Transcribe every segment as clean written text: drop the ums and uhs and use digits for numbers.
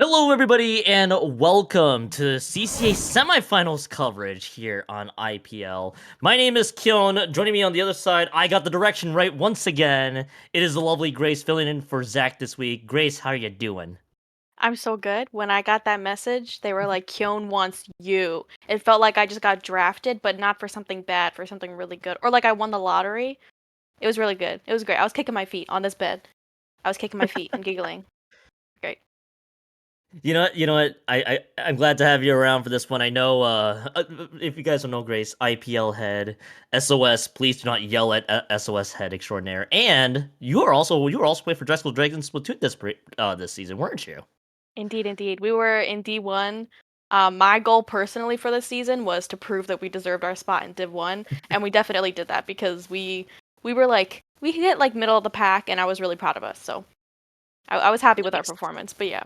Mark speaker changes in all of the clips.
Speaker 1: Hello, everybody, and welcome to CCA semifinals coverage here on IPL. My name is Kyon. Joining me on the other side, I got the direction right once again. It is the lovely Grace filling in for Zach this week. Grace, how are you doing?
Speaker 2: I'm so good. When I got that message, they were like, Kyon wants you. It felt like I just got drafted, but not for something bad, for something really good. Or like I won the lottery. It was really good. It was great. I was kicking my feet on this bed. I was kicking my feet and giggling. Great.
Speaker 1: You know what? I'm glad to have you around for this one. I know, if you guys don't know Grace, IPL head, SOS. Please do not yell at SOS head extraordinaire. And you were also playing for Drexel Dragons Splatoon this season, weren't you?
Speaker 2: Indeed, indeed. We were in D1. My goal personally for this season was to prove that we deserved our spot in Div 1, and we definitely did that because we were like we hit like middle of the pack, and I was really proud of us. So I was happy with our
Speaker 1: Nice.
Speaker 2: performance. But yeah.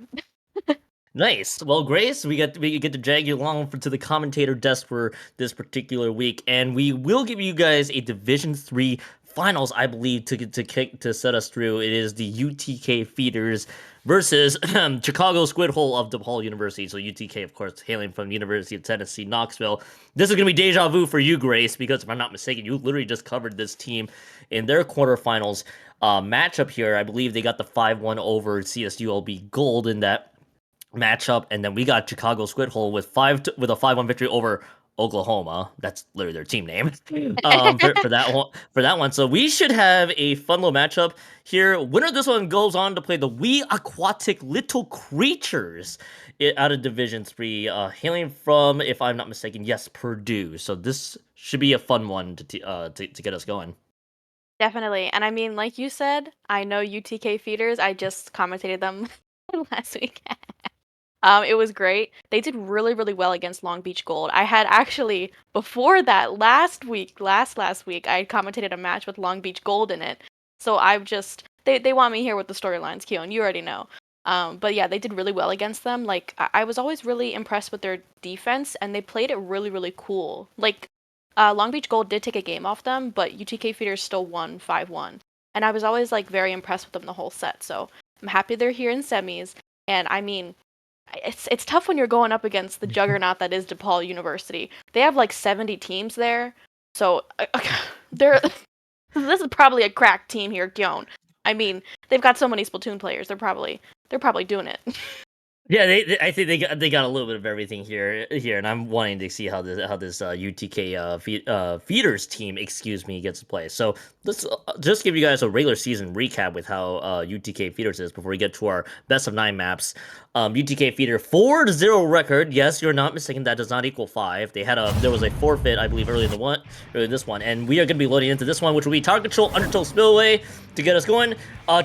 Speaker 1: Nice. Well, Grace, we get to drag you along to the commentator desk for this particular week, and we will give you guys a Division 3 finals, I believe, to set us through. It is the UTK Feeders versus Chicago Squid Hole of DePaul University. So UTK, of course, hailing from the University of Tennessee, Knoxville. This is gonna be deja vu for you, Grace, because if I'm not mistaken, you literally just covered this team in their quarterfinals matchup here. I believe they got the 5-1 over CSULB Gold in that matchup, and then we got Chicago Squid Hole with with a 5-1 victory over Oklahoma. That's literally their team name. For that one. So we should have a fun little matchup here. Winner of this one goes on to play the Wee Aquatic Little Creatures out of Division 3, hailing from, if I'm not mistaken, yes, Purdue. So this should be a fun one to get us going.
Speaker 2: Definitely. And I mean, like you said, I know UTK feeders. I just commentated them last week. It was great. They did really, really well against Long Beach Gold. I had actually before that last week, I had commentated a match with Long Beach Gold in it. So I've just they want me here with the storylines, Keon. You already know. But yeah, they did really well against them. Like I was always really impressed with their defense, and they played it really, really cool. Like Long Beach Gold did take a game off them, but UTK Feeders still won 5-1. And I was always like very impressed with them the whole set. So I'm happy they're here in semis. And I mean, it's tough when you're going up against the juggernaut that is DePaul University. They have like 70 teams there. So they're this is probably a cracked team here, Gyeon. I mean, they've got so many Splatoon players. They're probably doing it.
Speaker 1: Yeah, I think they got a little bit of everything here, and I'm wanting to see how this UTK feeders team, excuse me, gets to play. So let's just give you guys a regular season recap with how UTK feeders is before we get to our best of 9 maps. UTK feeder 4-0 record. Yes, you're not mistaken. That does not equal 5. There was a forfeit, I believe, early in this one, and we are going to be loading into this one, which will be Target Control Undertow Spillway to get us going.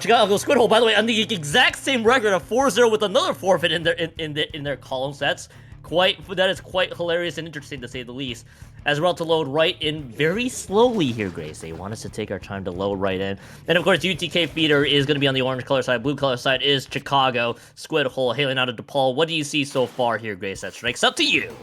Speaker 1: Chicago Squid Hole, by the way, on the exact same record of 4-0 with another forfeit in their columns. That is quite hilarious and interesting to say the least. As we're about to load right in very slowly here, Grace. They want us to take our time to load right in. And of course, UTK feeder is going to be on the orange color side. Blue color side is Chicago Squid Hole hailing out of DePaul. What do you see so far here, Grace? That strikes up to you.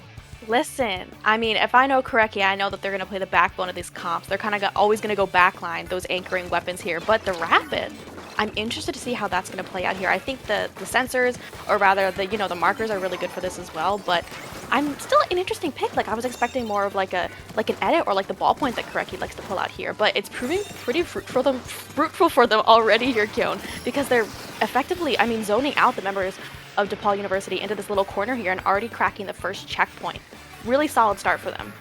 Speaker 2: Listen, I mean, if I know correctly, I know that they're going to play the backbone of these comps. They're kind of always going to go backline, those anchoring weapons here. But the Rapid, I'm interested to see how that's going to play out here. I think the sensors, or rather the markers are really good for this as well. But I'm still an interesting pick. Like I was expecting more of like an edit or like the ballpoint that Koreki likes to pull out here. But it's proving pretty fruitful for them already here, Kyon, because they're effectively, I mean, zoning out the members of DePaul University into this little corner here and already cracking the first checkpoint. Really solid start for them.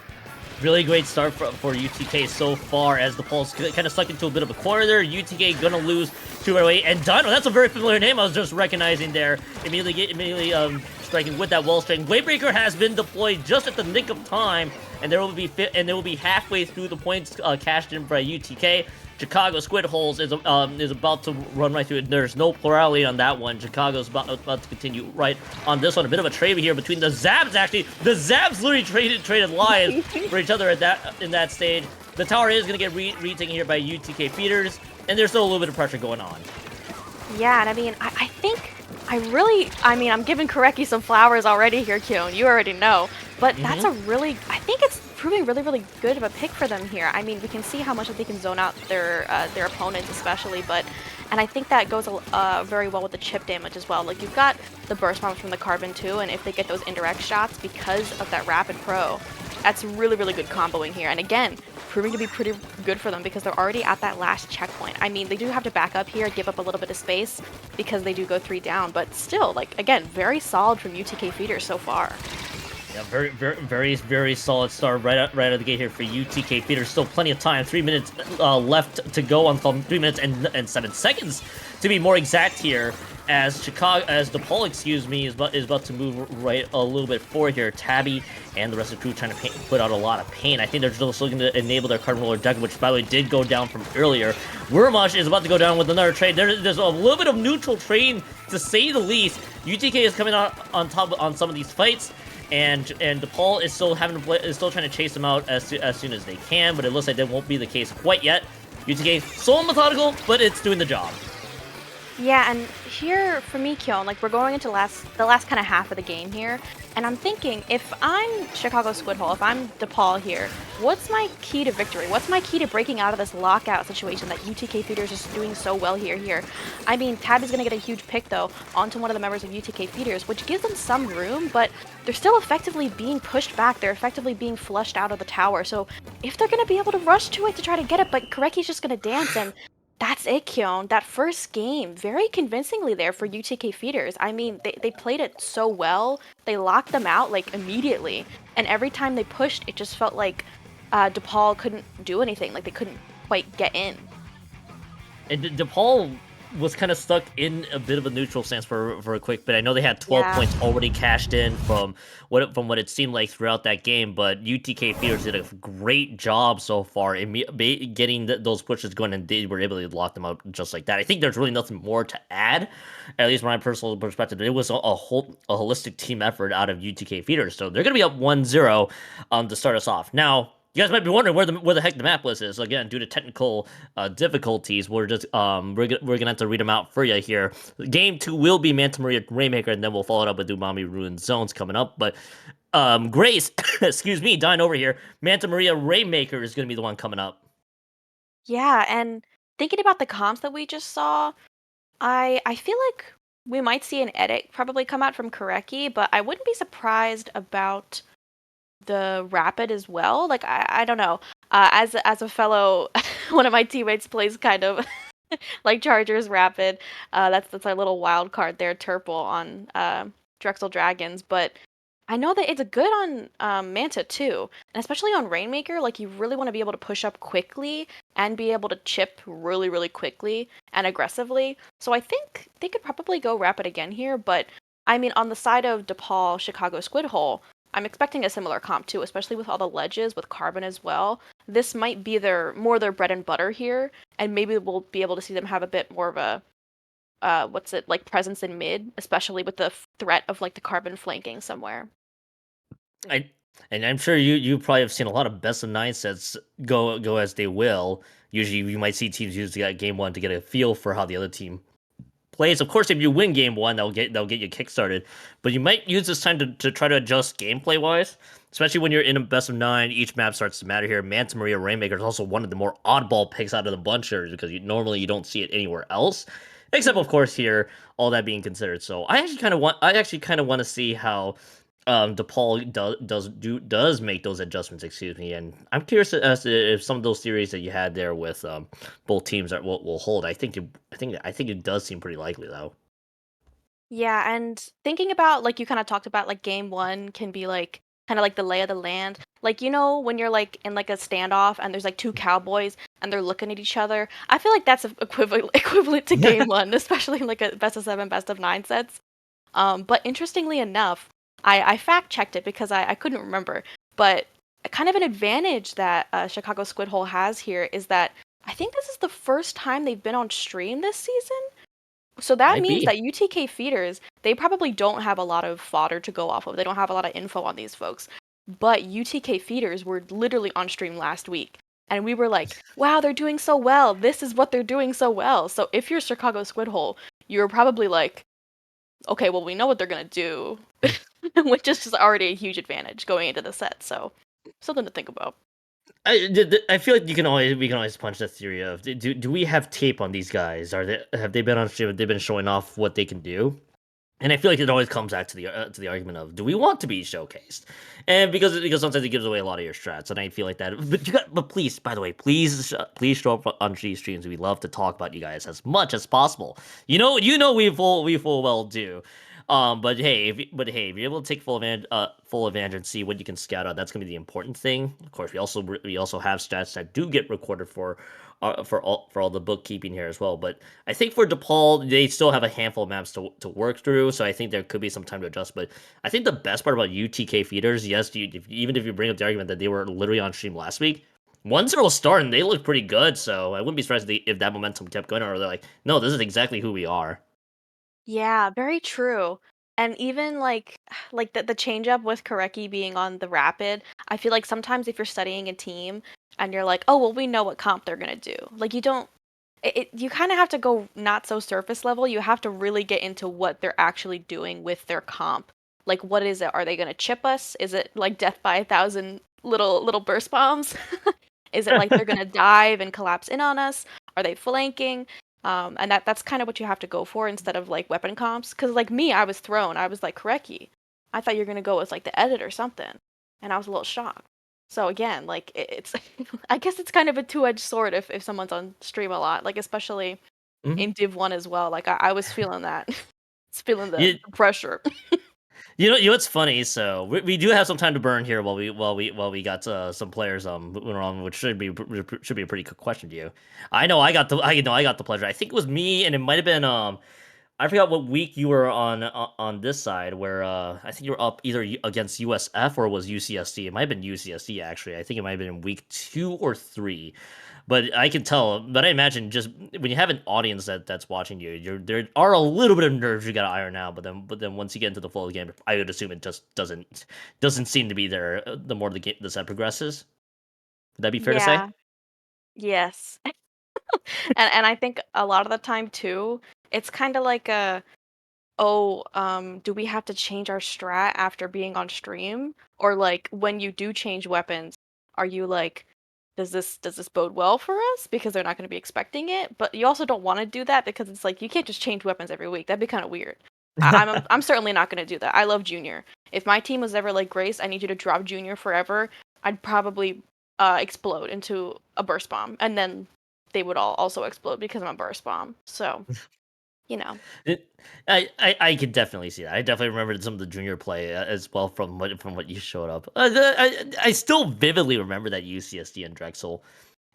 Speaker 1: Really great start for UTK so far, as the Pulse kind of stuck into a bit of a corner there. UTK gonna lose 2 right away. And Dino, that's a very familiar name I was just recognizing there. Immediately striking with that wall string. Bladebreaker has been deployed just at the nick of time, and there will be halfway through the points cashed in by UTK. Chicago Squid Holes is about to run right through it. There's no plurality on that one. Chicago's about to continue right on this one. A bit of a trade here between the Zabs, actually. The Zabs literally traded lives for each other in that stage. The tower is going to get retaken here by UTK feeders, and there's still a little bit of pressure going on.
Speaker 2: Yeah, and I mean, I think I'm giving Koreki some flowers already here, Kyun. You already know. But that's I think it's proving really, really good of a pick for them here. I mean, we can see how much that they can zone out their opponents especially, but and I think that goes very well with the chip damage as well. Like you've got the burst bombs from the carbon too, and if they get those indirect shots because of that rapid pro, that's really really good comboing here. And again, proving to be pretty good for them because they're already at that last checkpoint. I mean, they do have to back up here, give up a little bit of space because they do go 3 down, but still, like again, very solid from UTK Feeders so far.
Speaker 1: Yeah, very solid start right out of the gate here for UTK Feeder. Still plenty of time. 3 minutes left to go on 3 minutes and 7 seconds to be more exact here. As DePaul, excuse me, is about to move right a little bit forward here. Tabby and the rest of the crew trying to put out a lot of pain. I think they're just looking to enable their carbon roller deck, which by the way did go down from earlier. Wurmush is about to go down with another trade. There's a little bit of neutral trade to say the least. UTK is coming out on top on some of these fights. And DePaul is still trying to chase them out as soon as they can, but it looks like that won't be the case quite yet. UTK so methodical, but it's doing the job.
Speaker 2: Yeah, and here for me, Kyon, like we're going into the last kind of half of the game here, and I'm thinking if I'm Chicago Squid Hole, if I'm DePaul here, what's my key to victory? What's my key to breaking out of this lockout situation that UTK Feeders is doing so well here? I mean, Tab is going to get a huge pick though onto one of the members of UTK Feeders, which gives them some room, but they're still effectively being pushed back. They're effectively being flushed out of the tower. So if they're going to be able to rush to it to try to get it, but Koreki's just going to dance and that's it, Kyon. That first game, very convincingly there for UTK Feeders. I mean, they played it so well. They locked them out, like, immediately. And every time they pushed, it just felt like DePaul couldn't do anything. Like, they couldn't quite get in.
Speaker 1: And DePaul was kind of stuck in a bit of a neutral stance for a quick bit. I know they had 12 points already cashed in from what it seemed like throughout that game, but UTK Feeders did a great job so far in getting those pushes going, and they were able to lock them out just like that. I think there's really nothing more to add, at least from my personal perspective. It was a holistic team effort out of UTK Feeders, so they're going to be up 1-0 to start us off. Now, you guys might be wondering where the heck the map list is. Again, due to technical difficulties, we're gonna have to read them out for you here. Game 2 will be Manta Maria Rainmaker, and then we'll follow it up with Umami Ruined Zones coming up. But Grace, excuse me, dying over here. Manta Maria Rainmaker is gonna be the one coming up.
Speaker 2: Yeah, and thinking about the comps that we just saw, I feel like we might see an edit probably come out from Koreki, but I wouldn't be surprised about the rapid as well. Like I don't know. As a fellow, one of my teammates plays kind of like Chargers rapid. That's our little wild card there, Turple on Drexel Dragons. But I know that it's good on Manta too, and especially on Rainmaker. Like you really want to be able to push up quickly and be able to chip really really quickly and aggressively. So I think they could probably go rapid again here. But I mean, on the side of DePaul, Chicago Squid Hole, I'm expecting a similar comp too, especially with all the ledges with carbon as well. This might be their bread and butter here, and maybe we'll be able to see them have a bit more of a like presence in mid, especially with the threat of like the carbon flanking somewhere.
Speaker 1: And I'm sure you probably have seen a lot of best of 9 sets go as they will. Usually, you might see teams use game 1 to get a feel for how the other team plays. Of course, if you win game 1, they'll get you kickstarted. But you might use this time to try to adjust gameplay wise, especially when you're in a best of 9. Each map starts to matter here. Manta Maria Rainmaker is also one of the more oddball picks out of the bunch here because normally you don't see it anywhere else, except of course here. All that being considered, so I actually kind of want to see how DePaul does make those adjustments. Excuse me, and I'm curious as to if some of those theories that you had there with both teams will hold. I think it does seem pretty likely though.
Speaker 2: Yeah, and thinking about like you kind of talked about like game 1 can be like kind of like the lay of the land. Like when you're like in like a standoff and there's like two cowboys and they're looking at each other. I feel like that's equivalent to game 1, especially in like a best of 7, best of 9 sets. But interestingly enough, I fact checked it because I couldn't remember. But kind of an advantage that Chicago Squid Hole has here is that I think this is the first time they've been on stream this season. So that
Speaker 1: Might
Speaker 2: means
Speaker 1: be.
Speaker 2: that UTK feeders, they probably don't have a lot of fodder to go off of. They don't have a lot of info on these folks. But UTK feeders were literally on stream last week. And we were like, wow, they're doing so well. This is what they're doing so well. So if you're Chicago Squid Hole, you're probably like, okay, well, we know what they're going to do, which is just already a huge advantage going into the set. So something to think about.
Speaker 1: I feel like we can always punch that theory of do we have tape on these guys? Are they have they been on stream? Have they been showing off what they can do? And I feel like it always comes back to the argument of do we want to be showcased? And because sometimes it gives away a lot of your strats, and I feel like that. But please, by the way, please show up on G streams. We love to talk about you guys as much as possible. We full well do. But hey, if you're able to take full advantage and see what you can scout out, that's gonna be the important thing. Of course, we also have stats that do get recorded for all the bookkeeping here as well. But I think for DePaul, they still have a handful of maps to work through, so I think there could be some time to adjust. But I think the best part about UTK feeders, yes, even if you bring up the argument that they were literally on stream last week, 1-0 start and they look pretty good. So I wouldn't be surprised if that momentum kept going, or they're like, no, this is exactly who we are.
Speaker 2: Yeah, very true. And even like the change up with Koreki being on the rapid, I feel like sometimes if you're studying a team and you're like, oh well, we know what comp they're gonna do. Like you don't you kind of have to go not so surface level. You have to really get into what they're actually doing with their comp. Like what is it? Are they gonna chip us? Is it like death by 1,000 little burst bombs? Is it like they're gonna dive and collapse in on us? Are they flanking? And that's kind of what you have to go for instead of like weapon comps. Because like me, I was thrown. I was like Koreki. I thought you were gonna go with like the edit or something, and I was a little shocked. So again, like it's, I guess it's kind of a two-edged sword if someone's on stream a lot, like especially
Speaker 1: Mhm.
Speaker 2: in Div 1 as well. Like I was feeling that, it's feeling
Speaker 1: You,
Speaker 2: the pressure.
Speaker 1: you know what's funny? So we do have some time to burn here while we got some players moving on, which should be a pretty good question to you. I know I got the pleasure. I think it was me, and it might have been I forgot what week you were on this side where I think you were up either against USF or it was UCSD. It might have been UCSD actually. I think it might have been in week 2 or 3. But I can tell. But I imagine just when you have an audience that's watching you, there are a little bit of nerves you gotta iron out. But then once you get into the flow of the game, I would assume it just doesn't seem to be there. The more the set progresses. Would that be fair to say?
Speaker 2: Yeah. Yes. And I think a lot of the time too, it's kind of like a oh, do we have to change our strat after being on stream? Or like when you do change weapons, are you like, does this bode well for us? Because they're not going to be expecting it. But you also don't want to do that because it's like you can't just change weapons every week. That'd be kind of weird. I'm certainly not going to do that. I love Junior. If my team was ever like Grace, I need you to drop Junior forever. I'd probably explode into a burst bomb, and then they would all also explode because I'm a burst bomb. So you know.
Speaker 1: It, I can definitely see that. I definitely remember some of the junior play as well from what you showed up. I still vividly remember that UCSD and Drexel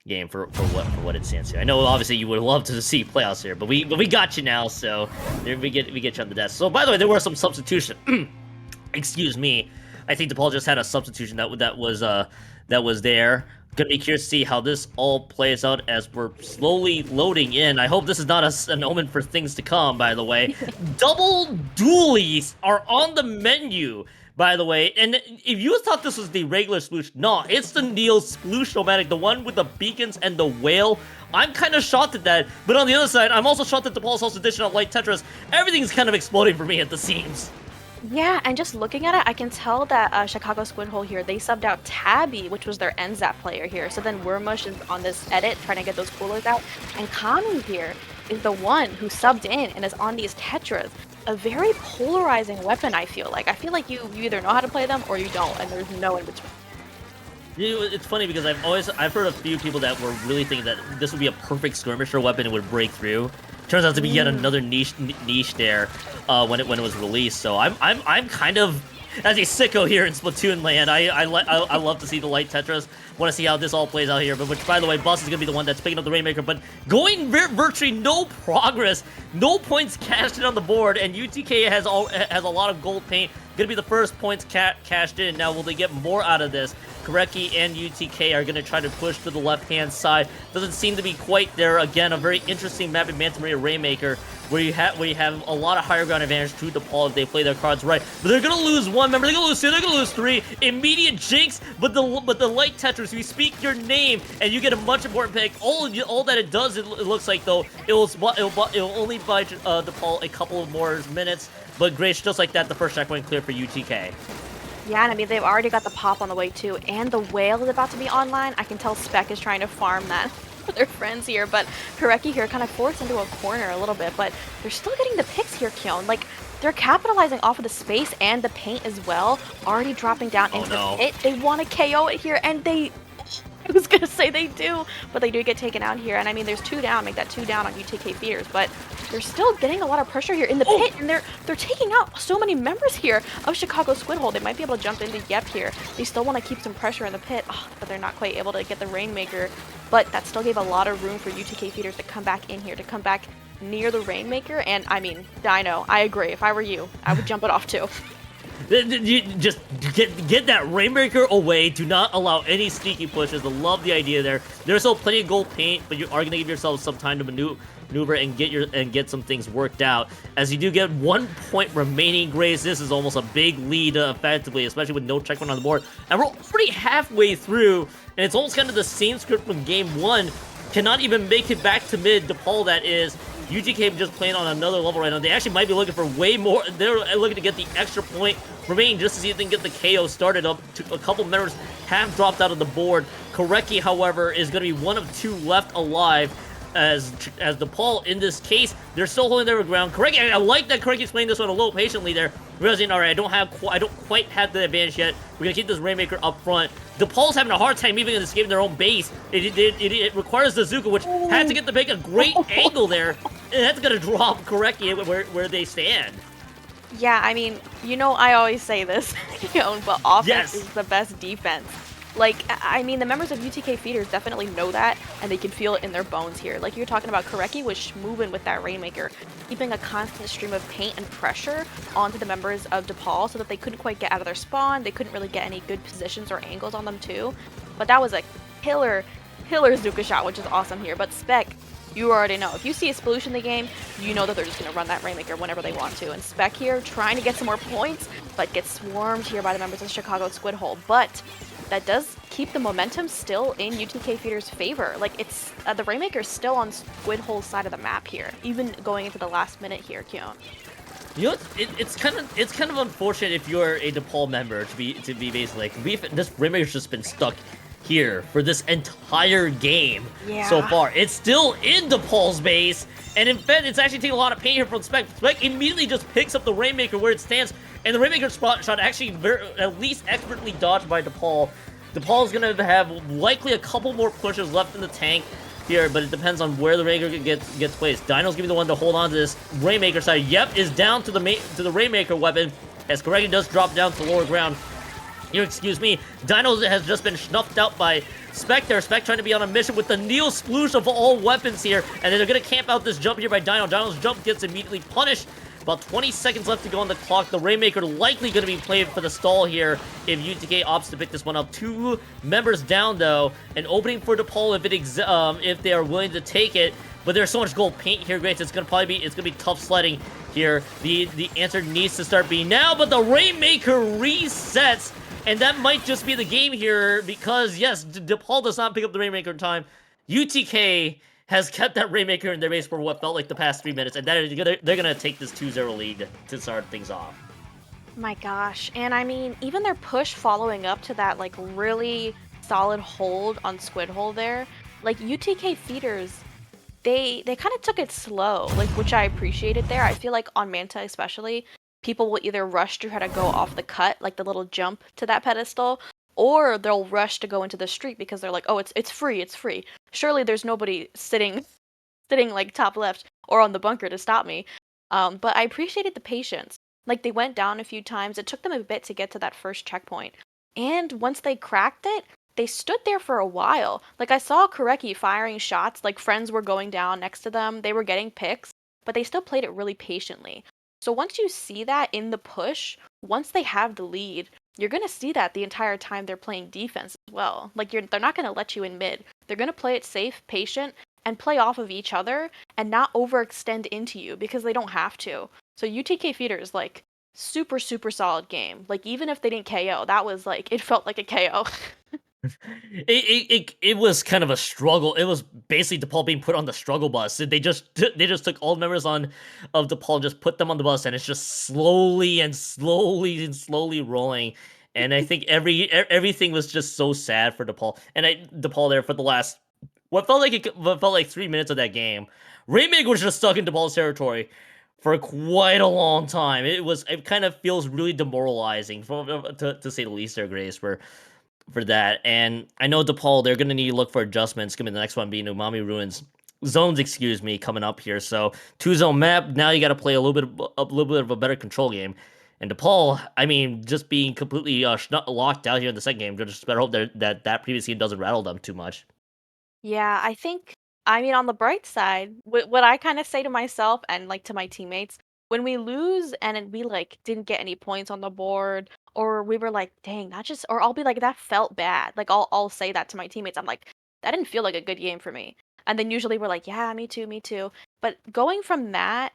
Speaker 1: game for what it stands to. I know obviously you would love to see playoffs here, but we got you now, so we get you on the desk. So by the way, there were some substitution. Excuse me. I think DePaul just had a substitution that was there. Gonna be curious to see how this all plays out as we're slowly loading in. I hope this is not an omen for things to come, by the way. Double dualies are on the menu, by the way. And if you thought this was the regular sploosh, no, it's the Neil sploosh-o-matic, the one with the beacons and the whale. I'm kind of shocked at that, but on the other side, I'm also shocked at DePaul's also addition of Light Tetris. Everything's kind of exploding for me at the seams.
Speaker 2: Yeah, and just looking at it, I can tell that Chicago Squid Hole here, they subbed out Tabby, which was their NZAP player here. So then Wormush is on this edit trying to get those coolers out. And Kami here is the one who subbed in and is on these Tetras. A very polarizing weapon, I feel like. I feel like you either know how to play them or you don't, and there's no in between.
Speaker 1: It's funny because I've heard a few people that were really thinking that this would be a perfect skirmisher weapon and would break through. Turns out to be yet another niche there when it was released. So I'm kind of as a sicko here in Splatoon land. I love to see the light Tetris. Want to see how this all plays out here. But which, by the way, Bus is gonna be the one that's picking up the Rainmaker. But going virtually no progress, no points cashed in on the board, and UTK has a lot of gold paint. Gonna be the first points cashed in. Now, will they get more out of this? Koreki and UTK are gonna try to push to the left-hand side. Doesn't seem to be quite there. Again, a very interesting map in Manta Maria Rainmaker, where you have a lot of higher ground advantage to DePaul if they play their cards right. But they're gonna lose one. Remember, they're gonna lose two. They're gonna lose three. Immediate jinx. But the light Tetris, you speak your name and you get a much important pick. All that it does, it looks like though, it'll only buy DePaul a couple of more minutes. But Grace, just like that, the first checkpoint clear for UTK.
Speaker 2: Yeah, and I mean, they've already got the pop on the way too, and the whale is about to be online. I can tell Spec is trying to farm that for their friends here, but Koreki here kind of forced into a corner a little bit, but they're still getting the picks here, Kyon. Like, they're capitalizing off of the space and the paint as well, already dropping down
Speaker 1: Oh
Speaker 2: into the
Speaker 1: no.
Speaker 2: pit. They want to KO it here, and they I was gonna say they do, but they do get taken out here. And I mean, there's 2 down, make that 2 down on UTK feeders, but they're still getting a lot of pressure here in the pit, and they're taking out so many members here of Chicago Squid Hole. They might be able to jump into Yep here. They still want to keep some pressure in the pit, but they're not quite able to get the Rainmaker. But that still gave a lot of room for UTK feeders to come back in here, to come back near the Rainmaker. And I mean, Dino, I agree. If I were you, I would jump it off too.
Speaker 1: You just get that Rainmaker away. Do not allow any sneaky pushes. I love the idea there. There's still plenty of gold paint, but you are gonna give yourself some time to maneuver and get some things worked out. As you do get 1 point remaining, Grace. This is almost a big lead, effectively, especially with no checkpoint on the board. And we're already halfway through, and it's almost kind of the same script from game 1. Cannot even make it back to mid. DePaul, that is. UTK just playing on another level right now. They actually might be looking for way more. They're looking to get the extra point remaining just to see if they can get the KO started up. A couple members have dropped out of the board. Koreki, however, is going to be one of 2 left alive. As DePaul, in this case, they're still holding their ground. Koreki, I like that Koreki's playing this one a little patiently there, realizing, all right, I don't quite have the advantage yet. We're gonna keep this Rainmaker up front. DePaul's having a hard time even escaping their own base. It requires the Zuka, which had to get to make a great angle there, and that's gonna drop Koreki where they stand.
Speaker 2: Yeah, I mean, you know, I always say this, but offense is the best defense. Like, I mean, the members of UTK feeders definitely know that, and they can feel it in their bones here. Like you're talking about, Koreki was moving with that Rainmaker, keeping a constant stream of paint and pressure onto the members of DePaul so that they couldn't quite get out of their spawn. They couldn't really get any good positions or angles on them too. But that was a killer Zuka shot, which is awesome here. But Spec, you already know. If you see a Sploosh in the game, you know that they're just going to run that Rainmaker whenever they want to. And Spec here, trying to get some more points, but gets swarmed here by the members of Chicago Squid Hole. But that does keep the momentum still in UTK Feeder's favor. Like, it's the Rainmaker's still on Squid Hole's side of the map here, even going into the last minute here, Kyon.
Speaker 1: You know, it's kind of unfortunate if you're a DePaul member to be basically like this Rainmaker's just been stuck here for this entire game so far. It's still in DePaul's base, and in fact, it's actually taking a lot of pain here from Spec. Spec immediately just picks up the Rainmaker where it stands, and the Rainmaker spot shot actually at least expertly dodged by DePaul. DePaul is going to have likely a couple more pushes left in the tank here, but it depends on where the Rainmaker gets placed. Dino's gonna be the one to hold on to this Rainmaker side. Yep is down to the Rainmaker weapon, as Koreki does drop down to lower ground. You excuse me, Dino has just been snuffed out by Spectre. Spec trying to be on a mission with the Neo Sploosh of all weapons here, and then they're gonna camp out this jump here by Dino. Dino's jump gets immediately punished. About 20 seconds left to go on the clock. The Rainmaker likely going to be played for the stall here if UTK opts to pick this one up. 2 members down, though. An opening for DePaul if they are willing to take it. But there's so much gold paint here, Grace. It's gonna be tough sledding here. The answer needs to start being now, but the Rainmaker resets, and that might just be the game here because yes, DePaul does not pick up the Rainmaker in time. UTK has kept that Rainmaker in their base for what felt like the past 3 minutes, and they're gonna take this 2-0 lead to start things off.
Speaker 2: My gosh, and I mean, even their push following up to that, like, really solid hold on Squid Hole there, like, UTK feeders, they kind of took it slow, like, which I appreciated there. I feel like on Manta especially, people will either rush to try to go off the cut, like the little jump to that pedestal, or they'll rush to go into the street because they're like, oh, it's free, it's free. Surely there's nobody sitting like top left or on the bunker to stop me. But I appreciated the patience. Like, they went down a few times. It took them a bit to get to that first checkpoint. And once they cracked it, they stood there for a while. Like, I saw Koreki firing shots, like friends were going down next to them, they were getting picks, but they still played it really patiently. So once you see that in the push, once they have the lead, you're going to see that the entire time they're playing defense as well. Like, they're not going to let you in mid. They're going to play it safe, patient, and play off of each other and not overextend into you because they don't have to. So UTK Feeders, like, super, super solid game. Like, even if they didn't KO, that was like, it felt like a KO.
Speaker 1: It was kind of a struggle. It was basically DePaul being put on the struggle bus. They just took all the members of DePaul and just put them on the bus, and it's just slowly rolling. And I think everything was just so sad for DePaul. And DePaul there for the last what felt like 3 minutes of that game. Raymig was just stuck in DePaul's territory for quite a long time. It kind of feels really demoralizing to say the least there, Grace, for that. And I know DePaul, they're gonna need to look for adjustments. Gonna be the next one being Umami Ruins zones, excuse me, coming up here. So 2 zone map. Now you got to play a little bit of a better control game. And DePaul, I mean, just being completely locked out here in the second game. Just better hope that previous game doesn't rattle them too much.
Speaker 2: Yeah, I mean, on the bright side, what I kind of say to myself and like to my teammates, when we lose and then we like didn't get any points on the board, or we were like, dang, that just, or I'll be like, that felt bad. Like I'll say that to my teammates. I'm like, that didn't feel like a good game for me. And then usually we're like, yeah, me too, me too. But going from that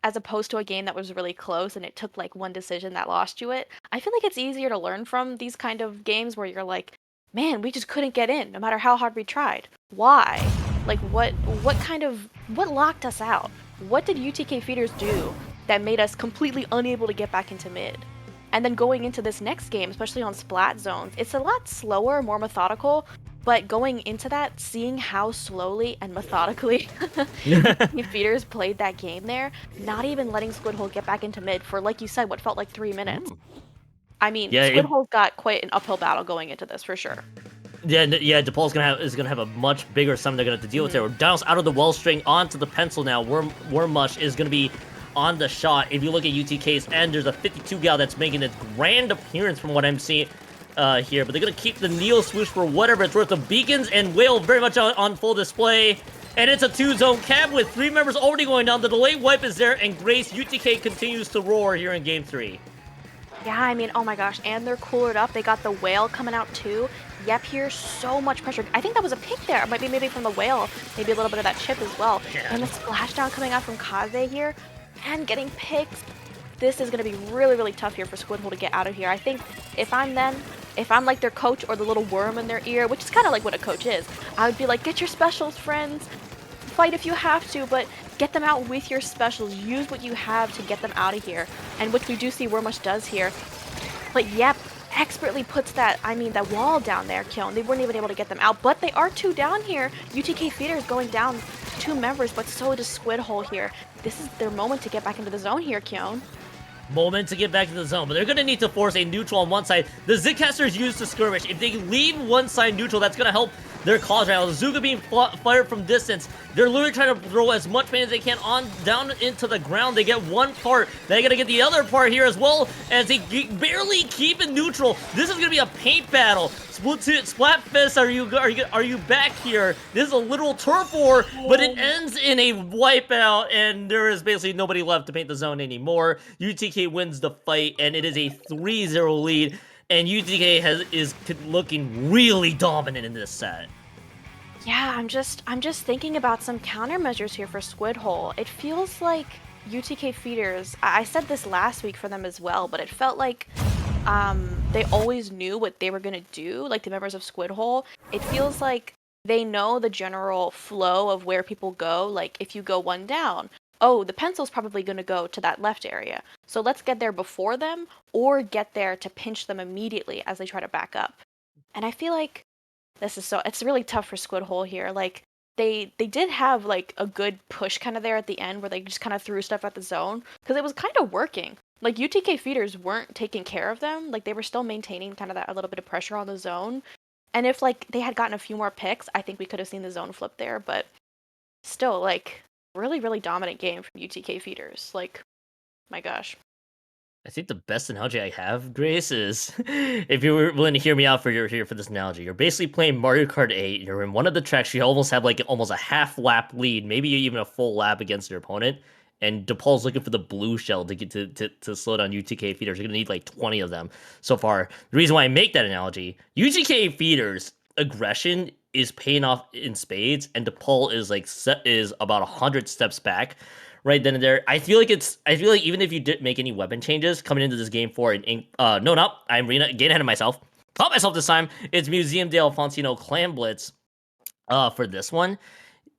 Speaker 2: as opposed to a game that was really close and it took like one decision that lost you it. I feel like it's easier to learn from these kind of games where you're like, man, we just couldn't get in no matter how hard we tried. Why? Like what locked us out? What did UTK feeders do that made us completely unable to get back into mid? And then going into this next game, especially on splat zones, it's a lot slower, more methodical, but going into that, seeing how slowly and methodically UTK feeders played that game there, not even letting Squid Hole get back into mid for, like you said, what felt like 3 minutes.
Speaker 1: Mm.
Speaker 2: I mean,
Speaker 1: Yeah,
Speaker 2: Squid Hole's got quite an uphill battle going into this for sure.
Speaker 1: yeah. DePaul's gonna have a much bigger sum they're gonna have to deal with there. Downs out of the well string onto the pencil now. Wormush is gonna be on the shot. If you look at UTK's end, there's a 52 gal that's making its grand appearance from what I'm seeing here. But they're gonna keep the Neo swoosh for whatever it's worth. The beacons and Whale very much on full display. And it's a 2-zone cab with 3 members already going down. The delay wipe is there, and Grace UTK continues to roar here in Game 3.
Speaker 2: Yeah, I mean, oh my gosh, and they're coolered up. They got the Whale coming out too. Yep, here, so much pressure. I think that was a pick there. It might be maybe from the Whale. Maybe a little bit of that chip as well.
Speaker 1: Yeah.
Speaker 2: And the splashdown coming out from Kaze here. And getting picked. This is going to be really, really tough here for Squid Hole to get out of here. I think if I'm like their coach or the little worm in their ear, which is kind of like what a coach is, I would be like, get your specials, friends. Fight if you have to, but get them out with your specials. Use what you have to get them out of here. And which we do see Wormush does here. But yep, expertly puts that wall down there, Kyon. They weren't even able to get them out, but they are 2 down here. UTK Feeder is going down 2 members, but so does Squid Hole here. This is their moment to get back into the zone here, Kyon.
Speaker 1: Moment to get back to the zone, but they're going to need to force a neutral on one side. The Zcasters use the skirmish. If they leave one side neutral, that's going to help their cause right now. Zuga being fired from distance. They're literally trying to throw as much pain as they can down into the ground. They get one part. They got to get the other part here as well as they barely keep it neutral. This is going to be a paint battle. Splatfest, are you back here? This is a literal turf war, but it ends in a wipeout, and there is basically nobody left to paint the zone anymore. UTK wins the fight, and it is a 3-0 lead. And UTK is looking really dominant in this set.
Speaker 2: Yeah, I'm just thinking about some countermeasures here for Squid Hole. It feels like UTK Feeders, I said this last week for them as well, but it felt like they always knew what they were gonna do, like the members of Squid Hole. It feels like they know the general flow of where people go. Like if you go one down, oh, the pencil's probably gonna go to that left area. So let's get there before them or get there to pinch them immediately as they try to back up. And I feel like it's really tough for Squid Hole here. Like they did have like a good push kind of there at the end where they just kind of threw stuff at the zone because it was kind of working. Like UTK feeders weren't taking care of them. Like they were still maintaining kind of that a little bit of pressure on the zone. And if like they had gotten a few more picks, I think we could have seen the zone flip there. But still, like really, really dominant game from UTK feeders. Like, my gosh.
Speaker 1: I think the best analogy I have, Grace, is if you were willing to hear me out for this analogy, you're basically playing Mario Kart 8. You're in one of the tracks. You almost have like almost a half lap lead, maybe even a full lap against your opponent. And DePaul's looking for the blue shell to get to slow down UTK feeders. You're gonna need like 20 of them so far. The reason why I make that analogy, UTK feeders aggression is paying off in spades, and DePaul is about 100 steps back right then and there. I feel like even if you didn't make any weapon changes coming into this game I'm getting ahead of myself. Caught myself this time. It's Museum de Alfonsino Clan Blitz for this one.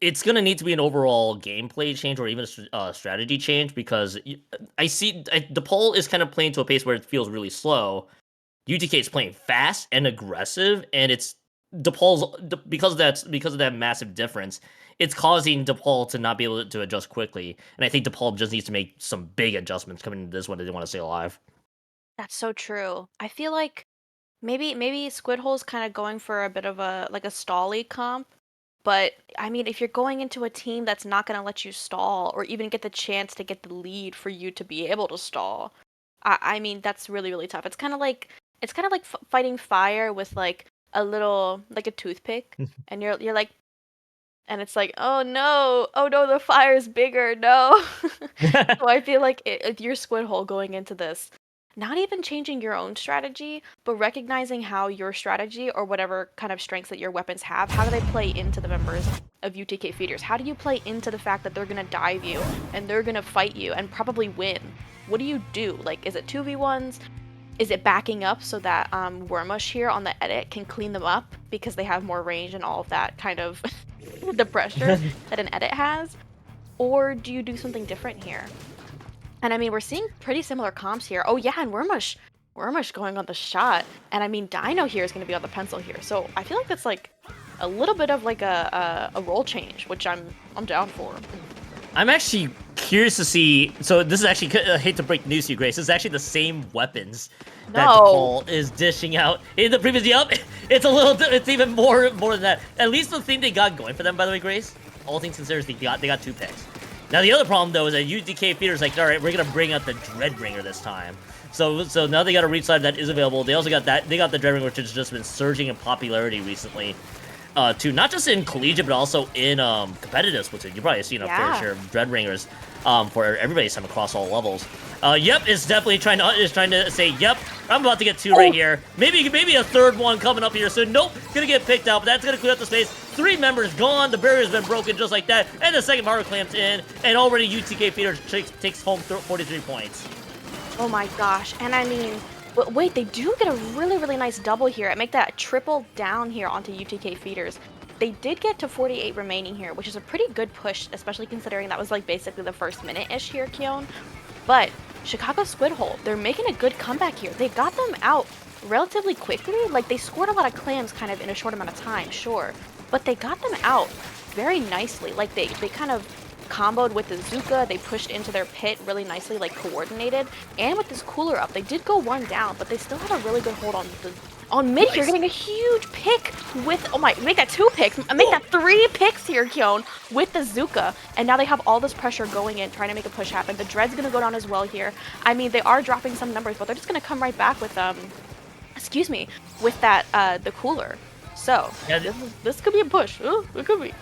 Speaker 1: It's gonna need to be an overall gameplay change or even a strategy change because DePaul is kind of playing to a pace where it feels really slow. UTK is playing fast and aggressive, and it's DePaul's because of that massive difference. It's causing DePaul to not be able to adjust quickly, and I think DePaul just needs to make some big adjustments coming into this one if they want to stay alive.
Speaker 2: That's so true. I feel like maybe Squid Hole's kind of going for a bit of a like a stally comp, but I mean, if you're going into a team that's not going to let you stall or even get the chance to get the lead for you to be able to stall, I mean, that's really really tough. It's kind of like fighting fire with like a little like a toothpick, and you're like, and it's like, oh no, the fire's bigger, no. So I feel like if you're Squid Hole going into this, not even changing your own strategy, but recognizing how your strategy or whatever kind of strengths that your weapons have, how do they play into the members of UTK feeders? How do you play into the fact that they're gonna dive you and they're gonna fight you and probably win? What do you do? Like, is it 2v1s? Is it backing up so that Wormush here on the edit can clean them up because they have more range and all of that kind of the pressure that an edit has? Or do you do something different here? And I mean, we're seeing pretty similar comps here. Oh yeah, and Wormush going on the shot. And I mean, Dino here is going to be on the pencil here. So I feel like that's like a little bit of like a role change, which I'm down for.
Speaker 1: I'm actually curious to see. So this is actually, I hate to break news to you, Grace. This is actually the same weapons that
Speaker 2: No.
Speaker 1: DePaul is dishing out in the previous. Yup, it's even more than that. At least the thing they got going for them, by the way, Grace. All things considered, they got 2 picks. Now the other problem though is that UTK Feeder's like, all right, we're gonna bring out the Dreadbringer this time. So now they got a reach side that is available. They also got that. They got the Dreadbringer, which has just been surging in popularity recently. To not just in collegiate, but also in competitive Splatoon. You've probably seen a fair share of Dreadringers for everybody's time across all levels. Yep, it's definitely trying to say, yep, I'm about to get 2 right here. Maybe a 3rd one coming up here soon. Nope, gonna get picked out, but that's gonna clear up the space. 3 members gone, the barrier's been broken just like that, and the second power clamp's in, and already UTK Feeder takes home 43 points.
Speaker 2: Oh my gosh. And I mean, wait, they do get a really, really nice double here and make that triple down here onto UTK feeders. They did get to 48 remaining here, which is a pretty good push, especially considering that was like basically the first minute-ish here, Keon. But Chicago Squid Hole, they're making a good comeback here. They got them out relatively quickly. Like, they scored a lot of clams kind of in a short amount of time, sure. But they got them out very nicely. Like, they kind of comboed with the Zuka, they pushed into their pit really nicely, like coordinated, and with this cooler up, they did go 1 down, but they still had a really good hold on mid here, getting a huge pick with, oh my, make that 2 picks, make that 3 picks here, Kyon, with the Zuka, and now they have all this pressure going in, trying to make a push happen. The Dread's gonna go down as well here. I mean, they are dropping some numbers, but they're just gonna come right back with, excuse me, with that, the cooler. So, yeah, this could be a push. Oh, it could be.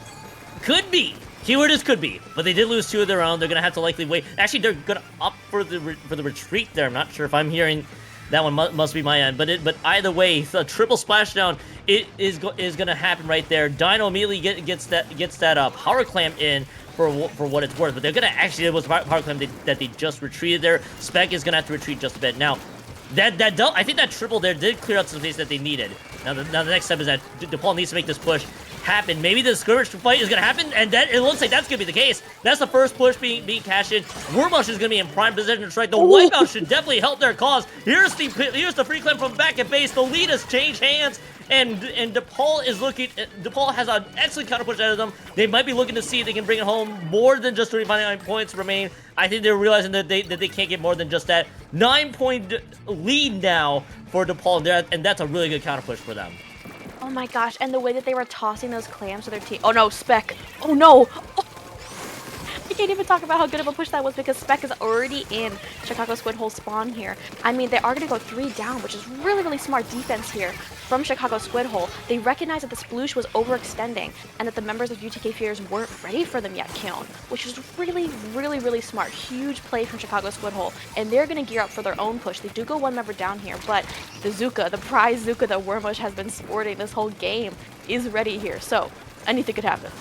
Speaker 1: Could be. Keyword is could be, but they did lose 2 of their own. They're gonna have to likely wait. Actually, they're gonna opt for the retreat there. I'm not sure if I'm hearing that one. Must be my end, but either way, the triple splashdown is gonna happen right there. Dino immediately gets that power clamp in for what it's worth, but they're gonna actually, it was power clamp that they just retreated there. Spec is gonna have to retreat just a bit now. I think that triple there did clear out some space that they needed. Now the next step is that DePaul needs to make this push happen. Maybe the skirmish fight is gonna happen, and that it looks like that's gonna be the case. That's the first push being cashed in. Wormush is gonna be in prime position to strike. The wipeout should definitely help their cause. Here's the free clamp from back at base. The lead has changed hands, and DePaul is looking. DePaul has an excellent counter push out of them. They might be looking to see if they can bring it home. More than just 39 points remain. I think they're realizing that they can't get more than just that 9-point lead now for DePaul, and that's a really good counter push for them.
Speaker 2: Oh my gosh, and the way that they were tossing those clams to their team. Oh no, Spec. Oh no. Oh. I can't even talk about how good of a push that was because Spec is already in Chicago Squid Hole spawn here. I mean, they are going to go 3 down, which is really, really smart defense here from Chicago Squid Hole. They recognize that the sploosh was overextending and that the members of UTK Fears weren't ready for them yet, Keon, which is really, really, really smart. Huge play from Chicago Squid Hole, and they're going to gear up for their own push. They do go 1 member down here, but the Zuka, the prize Zuka that Wormush has been sporting this whole game, is ready here. So, anything could happen.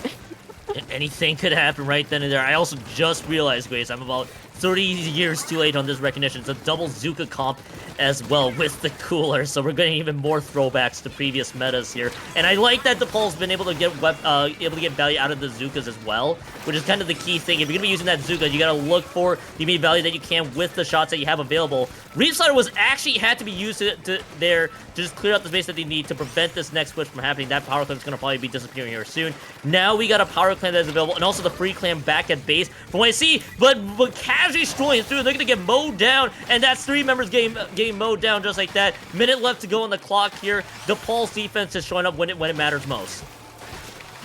Speaker 1: Anything could happen right then and there. I also just realized, Grace, I'm about 30 years too late on this recognition. It's a double Zuka comp as well with the cooler, so we're getting even more throwbacks to previous metas here. And I like that DePaul's been able to get value out of the Zukas as well, which is kind of the key thing. If you're gonna be using that Zuka, you gotta look for the immediate value that you can with the shots that you have available. Reef Slider was actually had to be used to just clear out the space that they need to prevent this next switch from happening. That power clamp is gonna probably be disappearing here soon. Now we got a power clamp that is available, and also the free clamp back at base from what I see, but casually strolling through, they're gonna get mowed down, and that's 3 members getting mowed down just like that. Minute left to go on the clock here. DePaul's defense is showing up when it matters most.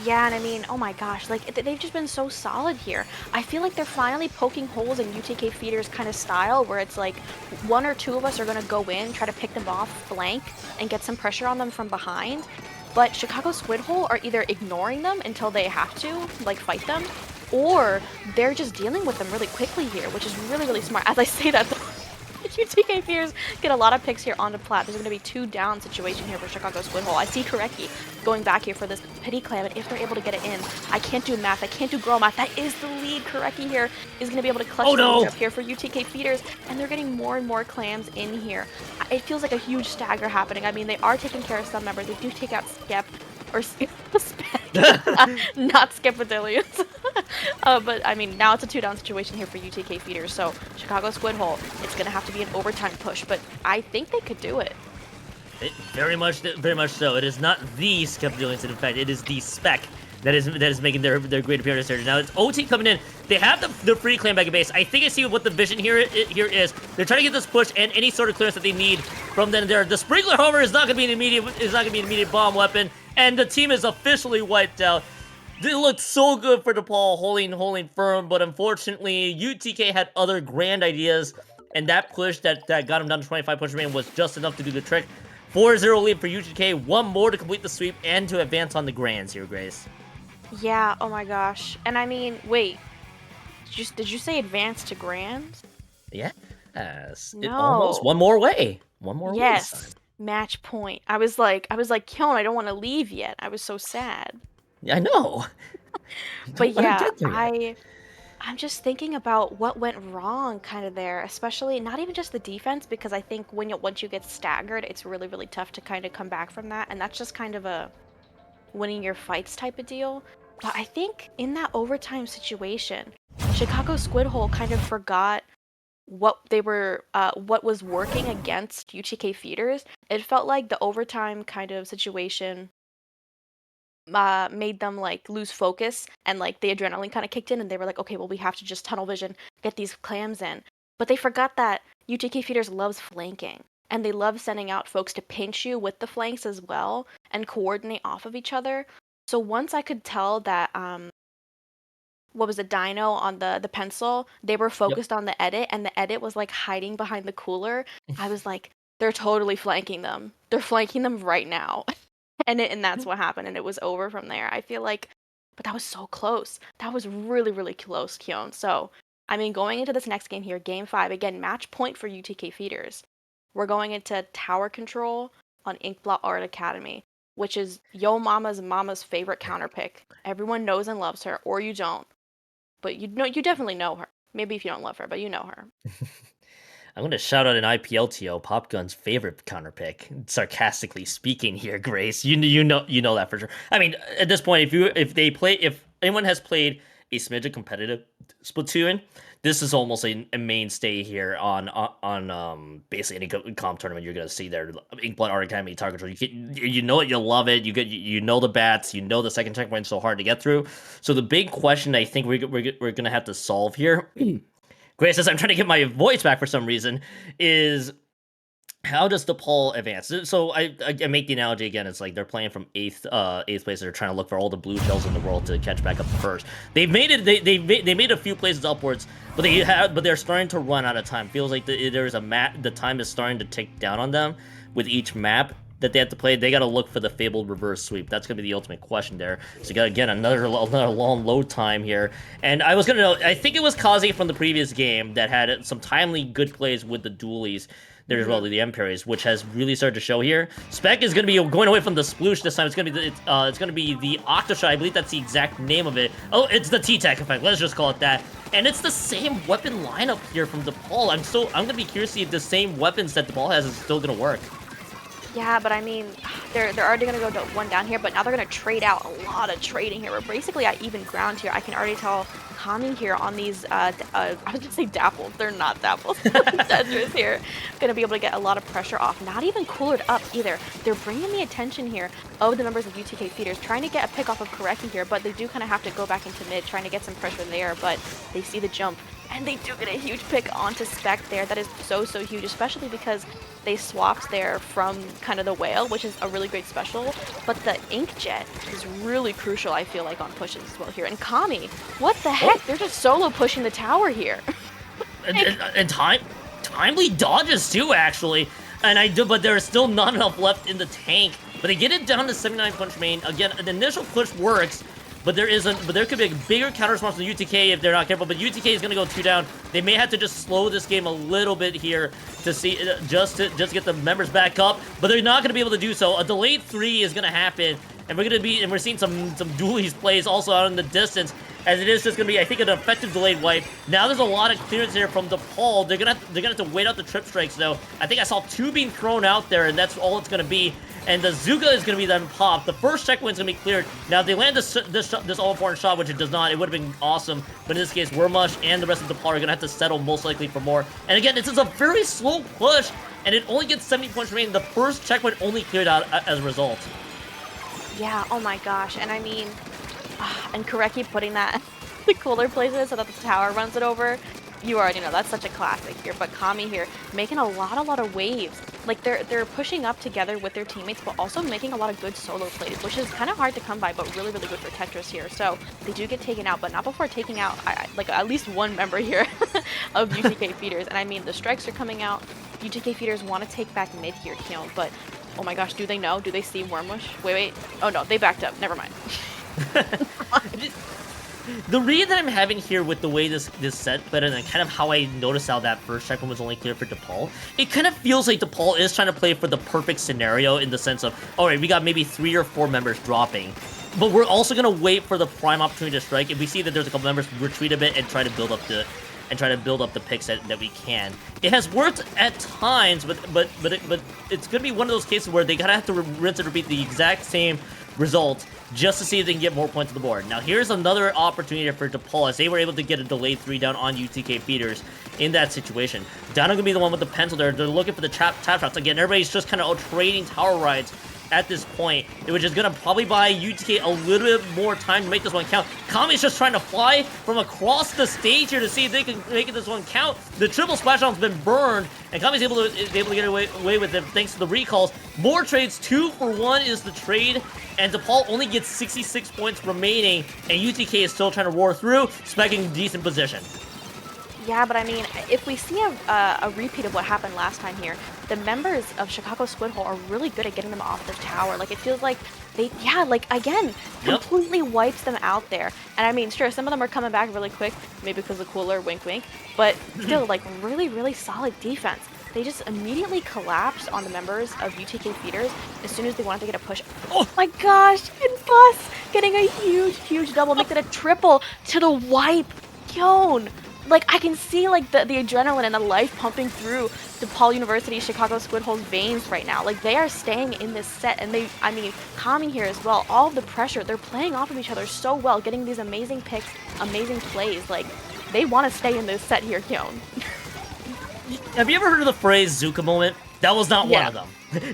Speaker 2: Yeah, and I mean, oh my gosh, like, they've just been so solid here. I feel like they're finally poking holes in UTK Feeder's kind of style, where it's like, 1 or 2 of us are gonna go in, try to pick them off flank, and get some pressure on them from behind. But Chicago Squid Hole are either ignoring them until they have to, like, fight them, or they're just dealing with them really quickly here, which is really, really smart. As I say that, UTK Fears get a lot of picks here onto plat. There's going to be 2 down situation here for Chicago Squid Hole. I see Koreki going back here for this pity clam, and if they're able to get it in, I can't do math. I can't do girl math. That is the lead. Koreki here is going to be able to clutch the lead up here for UTK Feeders, and they're getting more and more clams in here. It feels like a huge stagger happening. I mean, they are taking care of some members. They do take out Skep, or not Skepidillions. But I mean, now it's a 2-down situation here for UTK Feeders, so Chicago Squid Hole, it's gonna have to be an overtime push, but I think they could do it.
Speaker 1: Very much so. It is not the Skepidillions, in fact, it is the Spec that is making their great appearance here. Now it's OT coming in. They have the free clam back at base. I think I see what the vision here is. They're trying to get this push and any sort of clearance that they need from then and there. The sprinkler, however, is not gonna be an immediate bomb weapon, and the team is officially wiped out. It looked so good for DePaul holding firm, but unfortunately, UTK had other grand ideas, and that push that got him down to 25 push remain was just enough to do the trick. 4-0 lead for UTK, 1 more to complete the sweep and to advance on the grands here, Grace.
Speaker 2: Yeah, oh my gosh. And I mean, wait, did you say advance to grands?
Speaker 1: Yes.
Speaker 2: No.
Speaker 1: Almost 1 more way. 1 more way.
Speaker 2: Yes. Match point. I was like, Kyon, I don't want to leave yet. I was so sad.
Speaker 1: Yeah, I know.
Speaker 2: But yeah, I'm just thinking about what went wrong kind of there, especially not even just the defense, because I think once you get staggered, it's really, really tough to kind of come back from that, and that's just kind of a winning your fights type of deal. But I think in that overtime situation, Chicago Squid Hole kind of forgot what was working against UTK Feeders. It felt like the overtime kind of situation made them like lose focus, and like the adrenaline kind of kicked in, and they were like, okay, well, we have to just tunnel vision, get these clams in. But they forgot that UTK Feeders loves flanking, and they love sending out folks to pinch you with the flanks as well and coordinate off of each other. So once I could tell that what was the Dino on the pencil, they were focused on the edit, and the edit was like hiding behind the cooler, I was like, they're totally flanking them. They're flanking them right now. And that's what happened, and it was over from there. I feel like, but that was so close. That was really, really close, Kyon. So, I mean, going into this next game here, Game 5, again, match point for UTK Feeders. We're going into Tower Control on Inkblot Art Academy, which is Yo Mama's favorite counter pick. Everyone knows and loves her, or you don't. But you definitely know her. Maybe if you don't love her, but you know her.
Speaker 1: I'm going to shout out an IPLTO, Popgun's favorite counter pick. Sarcastically speaking here, Grace. You know that for sure. I mean, at this point, if anyone has played a smidge of competitive Splatoon, this is almost a mainstay here on basically any comp tournament you're going to see there. Inkblot Art Academy, Tower Control. You know it, you love it. You know the bats. You know the second checkpoint's so hard to get through. So the big question I think we're going to have to solve here. Grace, as I'm trying to get my voice back for some reason, is how does DePaul advance? So I make the analogy again. It's like they're playing from eighth place. They're trying to look for all the blue shells in the world to catch back up to first. They've made it. They made a few places upwards, but they're starting to run out of time. Feels like there's a map. The time is starting to tick down on them with each map that they have to play. They got to look for the fabled reverse sweep. That's going to be the ultimate question there. So you got to get another long load time here. And I think it was Kazi from the previous game that had some timely good plays with the dualies there as well, the Emperors, which has really started to show here. Spec is going to be going away from the sploosh this time. It's going to be the Octoshot. I believe that's the exact name of it. Oh, it's the T-Tech effect. Let's just call it that. And it's the same weapon lineup here from DePaul. I'm gonna be curious to see if the same weapons that DePaul has is still gonna work.
Speaker 2: Yeah, but I mean, they're already gonna go to one down here, but now they're gonna trade out a lot of trading here. We're basically at even ground here. I can already tell Kami here on these, I was gonna say dapples. They're not dapples. Tetris here. Gonna be able to get a lot of pressure off. Not even coolered up either. They're bringing the attention here of the members of UTK feeders, trying to get a pick off of Koreki here, but they do kind of have to go back into mid, trying to get some pressure there, but they see the jump. And they do get a huge pick onto Spec there. That is so huge, especially because they swapped there from kind of the whale, which is a really great special. But the Inkjet is really crucial, I feel like, on pushes as well here. And Kami, what the heck? They're just solo pushing the tower here.
Speaker 1: And timely dodges too, actually. But there's still not enough left in the tank. But they get it down to 79 punch main. Again, the initial push works. But there could be a bigger counter response from UTK if they're not careful. But UTK is going to go 2 down. They may have to just slow this game a little bit here to see just to get the members back up. But they're not going to be able to do so. A delayed 3 is going to happen, and we're seeing some dualies plays also out in the distance. As it is just going to be, I think, an effective delayed wipe. Now there's a lot of clearance here from DePaul. They're gonna have to wait out the trip strikes though. I think I saw 2 being thrown out there, and that's all it's going to be. And the Zuka is going to be then popped. The first checkpoint's going to be cleared. Now, if they land this all-important shot, which it does not, it would have been awesome. But in this case, Wormush and the rest of the DePaul are going to have to settle most likely for more. And again, this is a very slow push, and it only gets 70 points remaining. The first checkpoint only cleared out as a result.
Speaker 2: Yeah, oh my gosh. And I mean, and Koreki putting that the cooler places so that the tower runs it over. You already know, that's such a classic here. But Kami here, making a lot of waves. Like, they're pushing up together with their teammates, but also making a lot of good solo plays, which is kind of hard to come by, but really good for Tetris here. So they do get taken out, but not before taking out, like, at least one member here of UTK feeders. And I mean, the strikes are coming out. UTK feeders want to take back mid here, Keon, but oh my gosh, do they know? Do they see Wormush? Wait. Oh no, they backed up. Never mind.
Speaker 1: The read that I'm having here with the way this set played and kind of how I noticed how that first checkpoint was only clear for DePaul, it kind of feels like DePaul is trying to play for the perfect scenario in the sense of, alright, we got maybe 3 or 4 members dropping, but we're also going to wait for the prime opportunity to strike. If we see that there's a couple members, retreat a bit and try to build up the picks that we can. It has worked at times, but it's going to be one of those cases where they gotta have to rinse and repeat the exact same result just to see if they can get more points on the board. Now, here's another opportunity for DePaul, as they were able to get a delayed 3 down on UTK feeders in that situation. Dano gonna be the one with the pencil there. They're looking for the tap shots. Again, everybody's just kind of trading tower rides at this point, which is gonna probably buy UTK a little bit more time to make this one count. Kami's just trying to fly from across the stage here to see if they can make this one count. The triple splashdown's been burned, and Kami's able to get away with it thanks to the recalls. More trades, 2 for 1 is the trade, and DePaul only gets 66 points remaining, and UTK is still trying to roar through, specking decent position.
Speaker 2: Yeah, but I mean, if we see a repeat of what happened last time here, the members of Chicago Squid Hole are really good at getting them off the tower. Like, it feels like they, again, completely wipes them out there. And I mean, sure, some of them are coming back really quick, maybe because of cooler, wink, wink, but still, like, really solid defense. They just immediately collapsed on the members of UTK feeders as soon as they wanted to get a push. Oh my gosh, and Bus getting a huge double, make it a triple to the wipe. Yon. Like, I can see, like, the adrenaline and the life pumping through DePaul University, Chicago Squid Hole's veins right now. Like, they are staying in this set, and I mean, Kami here as well. All of the pressure, they're playing off of each other so well, getting these amazing picks, amazing plays. Like, they want to stay in this set here, Kyon.
Speaker 1: Have you ever heard of the phrase Zuka moment? That was not one of them.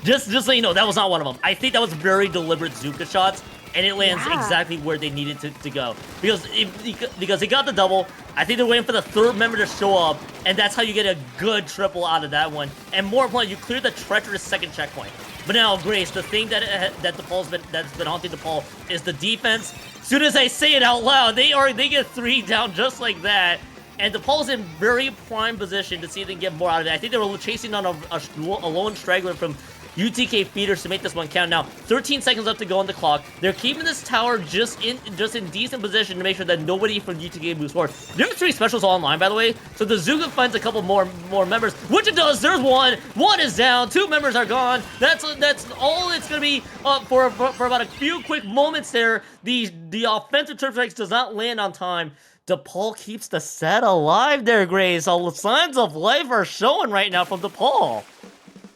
Speaker 1: just so you know, that was not one of them. I think that was very deliberate Zuka shots, and it lands exactly where they needed to go. Because they got the double. I think they're waiting for the third member to show up, and that's how you get a good triple out of that one. And more importantly, you clear the treacherous second checkpoint. But now, Grace, the thing that's been haunting DePaul is the defense. As soon as I say it out loud, they get 3 down just like that. And DePaul's in very prime position to see if they can get more out of it. I think they were chasing on a lone straggler from UTK feeders to make this one count. Now, 13 seconds left to go on the clock. They're keeping this tower just in decent position to make sure that nobody from UTK moves forward. There's 3 specials online, by the way. So the Zuga finds a couple more members, which it does. There's one. One is down. 2 members are gone. That's all it's gonna be for about a few quick moments there. The offensive trip strikes does not land on time. DePaul keeps the set alive there, Grace. All the signs of life are showing right now from DePaul.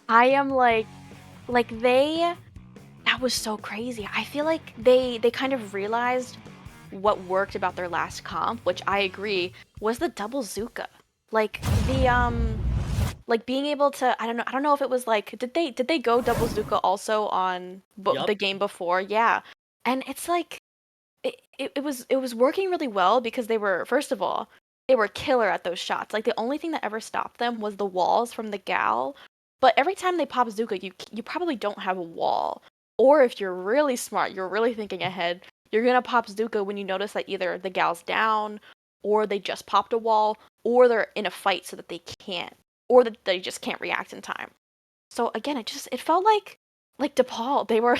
Speaker 2: I am like they that was so crazy. I feel like they kind of realized what worked about their last comp, which I agree was the double Zuka. Like the like being able to I don't know if it was like did they go double Zuka also on the
Speaker 1: Yup.
Speaker 2: game before? Yeah. And it's like it was working really well because they were first of all, they were killer at those shots. Like the only thing that ever stopped them was the walls from the gal. But every time they pop Zuka, you probably don't have a wall. Or if you're really smart, you're really thinking ahead, you're gonna pop Zuka when you notice that either the gal's down, or they just popped a wall, or they're in a fight so that they can't, or that they just can't react in time. So again, it felt like DePaul. They were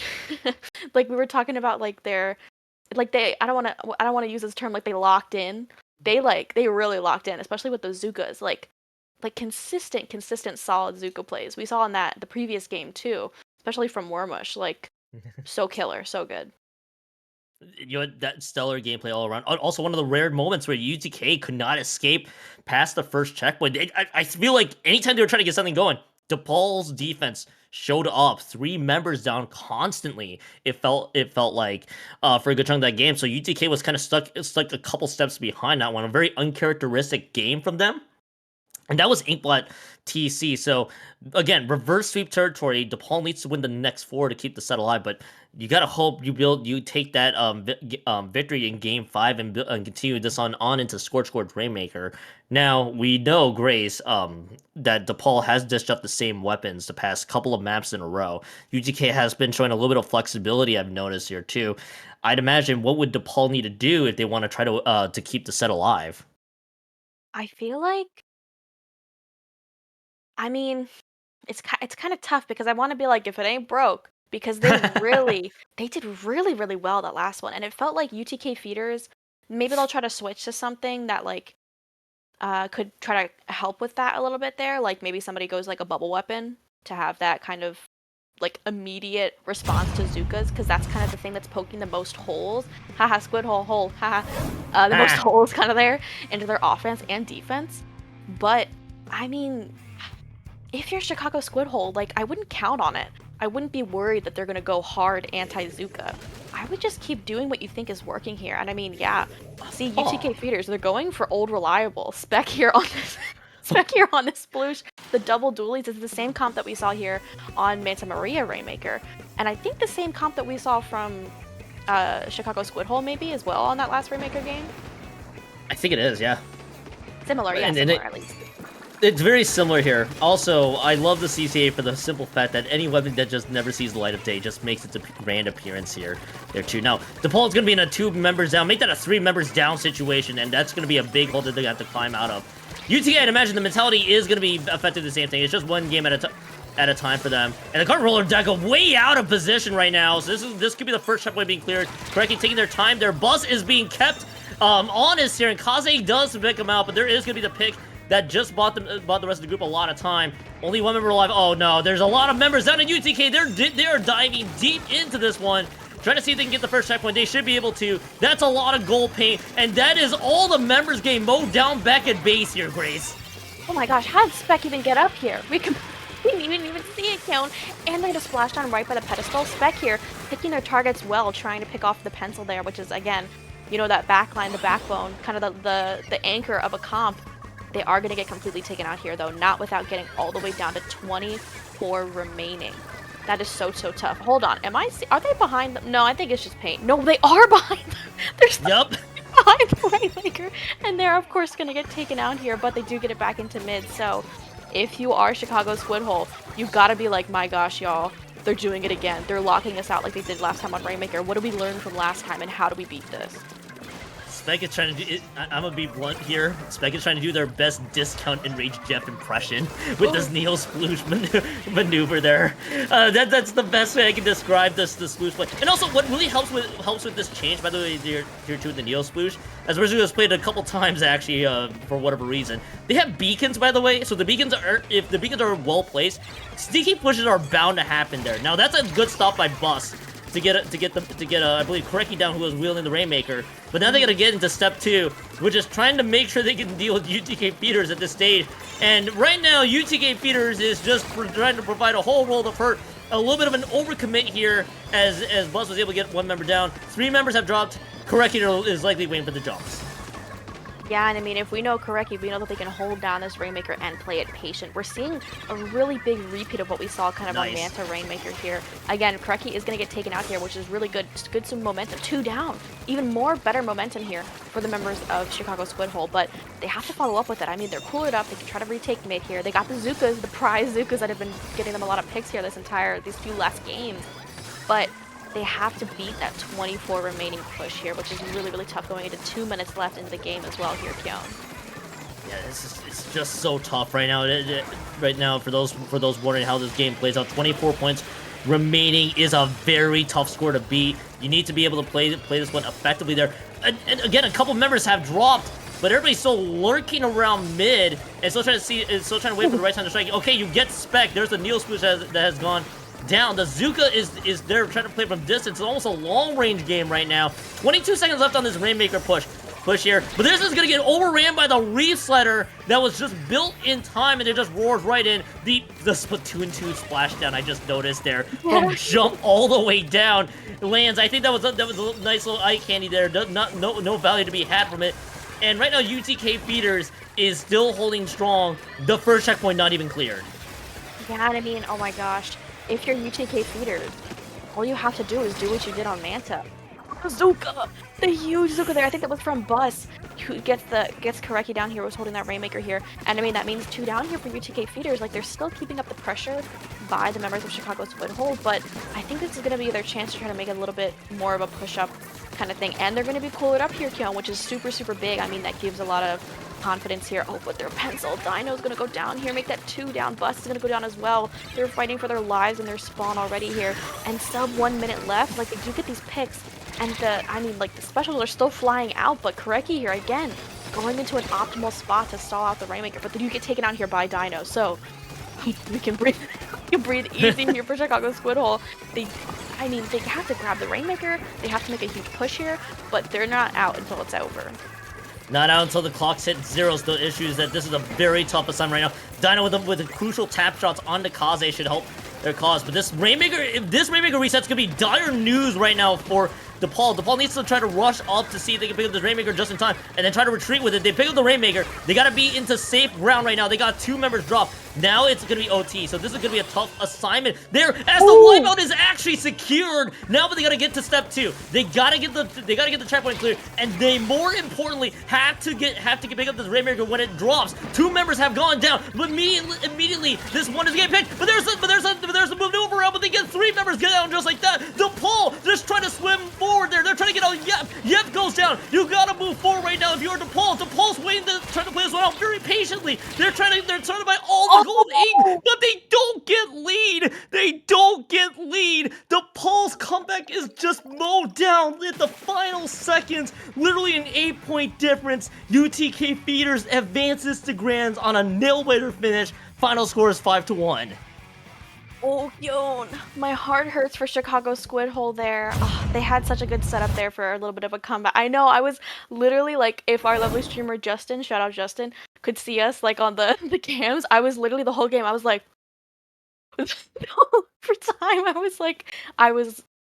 Speaker 2: like we were talking about like their like they I don't want to use this term like they locked in. They really locked in, especially with those Zukas. Like consistent solid Zuka plays. We saw in that the previous game too, especially from Wormush. Like so killer, so good.
Speaker 1: You know, that stellar gameplay all around. Also, one of the rare moments where UTK could not escape past the first checkpoint. I feel like anytime they were trying to get something going, DePaul's defense showed up. 3 members down constantly. It felt like for a good chunk of that game. So UTK was kind of stuck a couple steps behind that one. A very uncharacteristic game from them. And that was Inkblot TC. So again, reverse sweep territory. DePaul needs to win the next 4 to keep the set alive, but you gotta hope you take that victory in game 5 and continue this on into Scorch Rainmaker. Now we know, Grace, that DePaul has dished up the same weapons the past couple of maps in a row. UTK has been showing a little bit of flexibility. I've noticed here too. I'd imagine what would DePaul need to do if they want to try to keep the set alive?
Speaker 2: I feel like I mean, it's kind of tough because I want to be like if it ain't broke because they did really well that last one and it felt like UTK feeders maybe they'll try to switch to something that like could try to help with that a little bit there like maybe somebody goes like a bubble weapon to have that kind of like immediate response to Zukas because that's kind of the thing that's poking the most holes. Haha, squid hole, haha. The most
Speaker 1: Ah.
Speaker 2: holes kind of there into their offense and defense. But I mean, if you're Chicago Squid Hole, like I wouldn't count on it. I wouldn't be worried that they're gonna go hard anti-Zuka. I would just keep doing what you think is working here. And I mean, yeah, see UTK
Speaker 1: Oh.
Speaker 2: feeders, they're going for old reliable. Spec here on this spec here on this sploosh. The double dualies is the same comp that we saw here on Manta Maria Rainmaker. And I think the same comp that we saw from Chicago Squid Hole maybe as well on that last Rainmaker game.
Speaker 1: I think it is, yeah.
Speaker 2: Similar, yeah,
Speaker 1: And
Speaker 2: similar at least.
Speaker 1: it's very similar here. Also, I love the CCA for the simple fact that any weapon that just never sees the light of day just makes its grand appearance here. There too. Now, DePaul's going to be in a 2 members down. Make that a 3 members down situation, and that's going to be a big hole that they have to climb out of. UTK, I'd imagine the mentality is going to be affected the same thing. It's just one game at a time for them. And the cart roller deck way out of position right now. So this could be the first checkpoint being cleared. Correctly taking their time. Their bus is being kept honest here, and Kaze does pick them out, but there is going to be the pick that just bought the rest of the group a lot of time. Only 1 member alive. Oh no, there's a lot of members down in UTK. They are diving deep into this one, trying to see if they can get the first checkpoint. They should be able to. That's a lot of gold paint, and that is all the members getting mowed down back at base here, Grace.
Speaker 2: Oh my gosh, how did Spec even get up here? We didn't even see it count. And they just splashed on right by the pedestal. Spec here, picking their targets well, trying to pick off the pencil there, which is, again, you know, that backline, the backbone, kind of the anchor of a comp. They are going to get completely taken out here, though, not without getting all the way down to 24 remaining. That is so tough. Hold on, are they behind them? No, I think it's just paint. No, they are behind them. They're still
Speaker 1: Yup.
Speaker 2: behind the Rainmaker, and they're, of course, going to get taken out here, but they do get it back into mid, so if you are Chicago Squid Hole, you've got to be like, my gosh, y'all, they're doing it again. They're locking us out like they did last time on Rainmaker. What did we learn from last time, and how do we beat this?
Speaker 1: Spec is trying to do it. I'm gonna be blunt here. Spec is trying to do their best discount Enraged Jeff impression with this Neo Sploosh maneuver there. That's the best way I can describe this Sploosh play. And also, what really helps with this change, by the way, here too, the Neo Sploosh, as Rizzo has played it a couple times actually, for whatever reason. They have beacons, by the way, so if the beacons are well placed, sneaky pushes are bound to happen there. Now that's a good stop by Bus. I believe Koreki down, who was wielding the Rainmaker. But now they gotta get into step 2, which is trying to make sure they can deal with UTK feeders at this stage. And right now, UTK feeders is just trying to provide a whole world of hurt. A little bit of an overcommit here, as Buzz was able to get 1 member down. 3 members have dropped. Koreki is likely waiting for the jumps.
Speaker 2: Yeah, and I mean, if we know Koreki, we know that they can hold down this Rainmaker and play it patient. We're seeing a really big repeat of what we saw kind of on Manta Rainmaker here. Again, Koreki is going to get taken out here, which is really good. Just good some momentum. 2 down. Even more better momentum here for the members of Chicago Squid Hole, but they have to follow up with it. I mean, they're cooler up. They can try to retake mid here. They got the Zukas, the prize Zukas that have been getting them a lot of picks here these few last games. But they have to beat that 24 remaining push here, which is really, really tough going into 2 minutes left into the game as well here, Kyon.
Speaker 1: Yeah, it's just so tough right now. Right now, for those wondering how this game plays out, 24 points remaining is a very tough score to beat. You need to be able to play this one effectively there. And again, a couple members have dropped, but everybody's still lurking around mid and still trying to wait for the right time to strike. Okay, you get Spec. There's the Neo Squish that has gone down. The Zuka is there trying to play from distance. It's almost a long-range game right now. 22 seconds left on this Rainmaker push here. But this is going to get overran by the Reef Slider that was just built in time, and it just roars right in. The Splatoon 2 splashdown I just noticed there. From jump all the way down. Lands. I think that was a nice little eye candy there. No value to be had from it. And right now, UTK Feeders is still holding strong. The first checkpoint not even cleared.
Speaker 2: Yeah, and I mean, oh my gosh. If you're UTK feeders, all you have to do is do what you did on Manta. Zuka! The huge Zuka there. I think that was from Bus, who gets Koreki down here, was holding that Rainmaker here. And I mean, that means 2 down here for UTK feeders. Like, they're still keeping up the pressure by the members of Chicago Squid Hole, but I think this is going to be their chance to try to make it a little bit more of a push-up kind of thing. And they're going to be cooler up here, Kyon, which is super, super big. I mean, that gives a lot of confidence here. Oh, but their pencil Dino's gonna go down here, make that 2 down. Bust is gonna go down as well. They're fighting for their lives in their spawn already here. And sub 1 minute left. Like, they do get these picks, and the specials are still flying out, but Koreki here again going into an optimal spot to stall out the Rainmaker, but they do get taken out here by Dino. So we can breathe easy here for Chicago Squid Hole. They have to grab the Rainmaker, they have to make a huge push here, but they're not out until it's over.
Speaker 1: Not out until the clock's hit 0. The issue is that this is a very tough assignment right now. Dino with the crucial tap shots onto Kaze should help their cause. But if this Rainmaker reset's gonna be dire news right now for DePaul. DePaul needs to try to rush up to see if they can pick up this Rainmaker just in time, and then try to retreat with it. They pick up the Rainmaker. They gotta be into safe ground right now. They got 2 members dropped. Now it's gonna be OT, so this is gonna be a tough assignment there, as the wipeout is actually secured. Now, but they gotta get to step 2. They gotta get the checkpoint cleared, and they more importantly have to pick up this Rainmaker when it drops. 2 members have gone down, but immediately this one is getting picked. But there's a maneuver out, but they get 3 members get down just like that. DePaul just trying to swim forward there. They're trying to get out. Yep goes down. You gotta move forward right now if you're DePaul. DePaul's waiting to try to play this one out very patiently. They're trying to buy all the gold ink, but they don't get lead. They don't get lead. DePaul's comeback is just mowed down at the final seconds. Literally an 8-point difference. UTK Feeders advances to Grands on a nail-biter finish. Final score is 5-1.
Speaker 2: Oh, Yon, my heart hurts for Chicago Squid Hole there. Oh, they had such a good setup there for a little bit of a comeback. I know, I was literally like, if our lovely streamer Justin, shout out Justin, could see us like on the cams, I was literally the whole game, I was like, for time,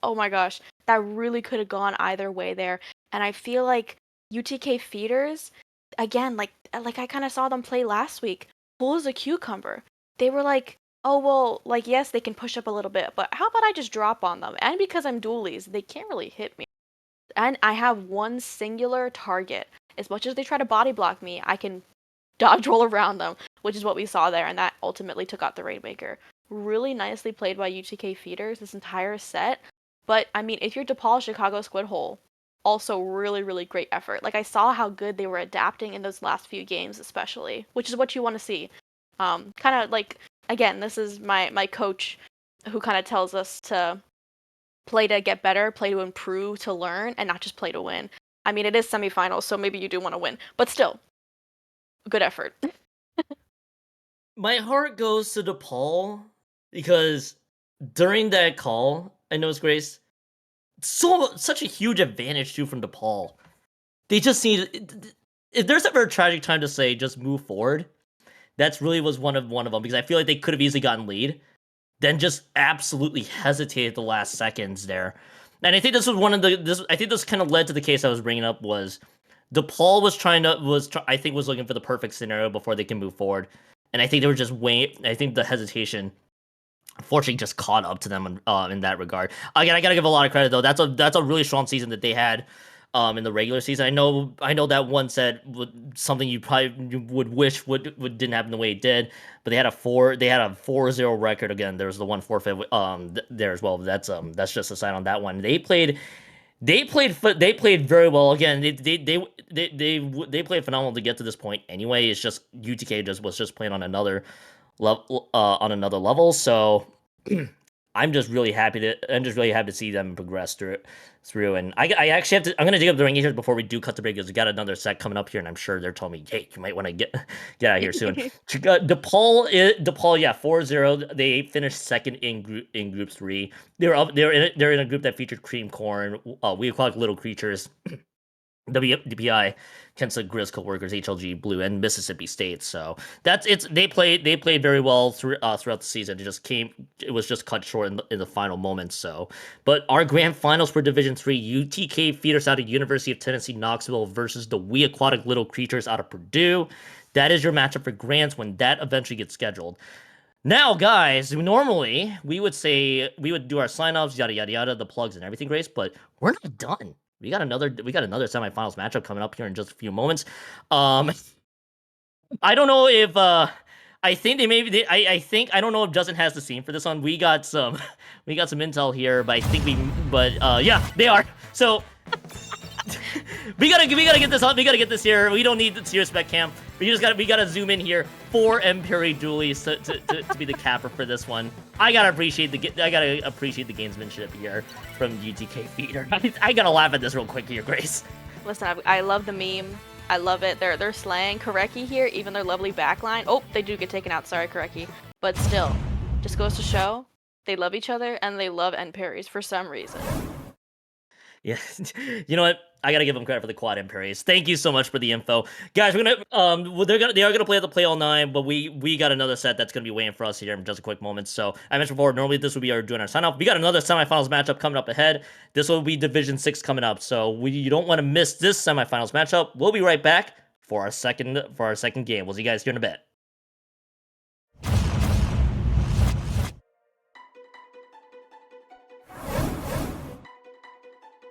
Speaker 2: oh my gosh, that really could have gone either way there. And I feel like UTK Feeders, again, like I kind of saw them play last week, cool as a cucumber. They were like, oh, well, like, yes, they can push up a little bit, but how about I just drop on them? And because I'm dualies, they can't really hit me. And I have one singular target. As much as they try to body block me, I can dodge roll around them, which is what we saw there, and that ultimately took out the Rainmaker. Really nicely played by UTK Feeders this entire set. But, I mean, if you're DePaul, Chicago Squid Hole, also really, really great effort. Like, I saw how good they were adapting in those last few games, especially, which is what you want to see. Kind of like, again, this is my coach who kind of tells us to play to get better, play to improve, to learn, and not just play to win. I mean, it is semifinals, so maybe you do want to win, but still, good effort.
Speaker 1: My heart goes to DePaul because during that call, I noticed, Grace, such a huge advantage too from DePaul. They just need, if there's ever a tragic time to say just move forward, that's really was one of them, because I feel like they could have easily gotten lead, then just absolutely hesitated the last seconds there. And I think this was one of the this I think this kind of led to the case I was bringing up. Was DePaul was I think was looking for the perfect scenario before they can move forward, and I think they were just waiting. I think the hesitation unfortunately just caught up to them in that regard. Again, I gotta give a lot of credit though. That's a really strong season that they had in the regular season. I know that one said something you probably would wish would didn't happen the way it did, but they had a 4-0 record again. There was the one forfeit there as well. That's just a sign on that one. They played very well. Again, they played phenomenal to get to this point. Anyway, it's just UTK was just playing on another level. So I'm just really happy to see them progress through. And I actually have to. I'm gonna dig up the rankings here before we do cut the break, because we got another set coming up here, and I'm sure they're telling me, hey, you might want to get out of here soon. DePaul, yeah, 4-0. They finished second in group three. They're in a group that featured Cream Corn, We Aquatic Little Creatures, WDPI, Kansas Grizz Co-workers, HLG Blue, and Mississippi State. So they played very well throughout the season. It was just cut short in the final moments. So, but our grand finals for Division 3, UTK feeders out of University of Tennessee Knoxville versus the We Aquatic Little Creatures out of Purdue. That is your matchup for grands when that eventually gets scheduled. Now, guys, normally we would do our sign-offs, yada yada yada, the plugs and everything, Grace, but we're not done. We got another semifinals matchup coming up here in just a few moments. I don't know if I think they maybe they, I think I don't know if Justin has the scene for this one. We got some we got some intel here, but I think yeah, they are. So we gotta get this on. We gotta get this here. We don't need the serious spec cam. We gotta zoom in here for Perry Dooley's to be the capper for this one. I gotta appreciate the gamesmanship here from UTK Feeder. I gotta laugh at this real quick here, Grace.
Speaker 2: Listen, I love the meme. I love it. They're slaying Koreki here, even their lovely backline. Oh, they do get taken out. Sorry, Koreki. But still, just goes to show they love each other and they love end parries for some reason.
Speaker 1: Yeah, you know what? I gotta give them credit for the quad parries. Thank you so much for the info, guys. We're gonna well, they are gonna play the play all nine, but we got another set that's gonna be waiting for us here in just a quick moment. So I mentioned before, normally this would be doing our sign off. We got another semifinals matchup coming up ahead. This will be Division 6 coming up, so you don't want to miss this semifinals matchup. We'll be right back for our second game. We'll see you guys here in a bit.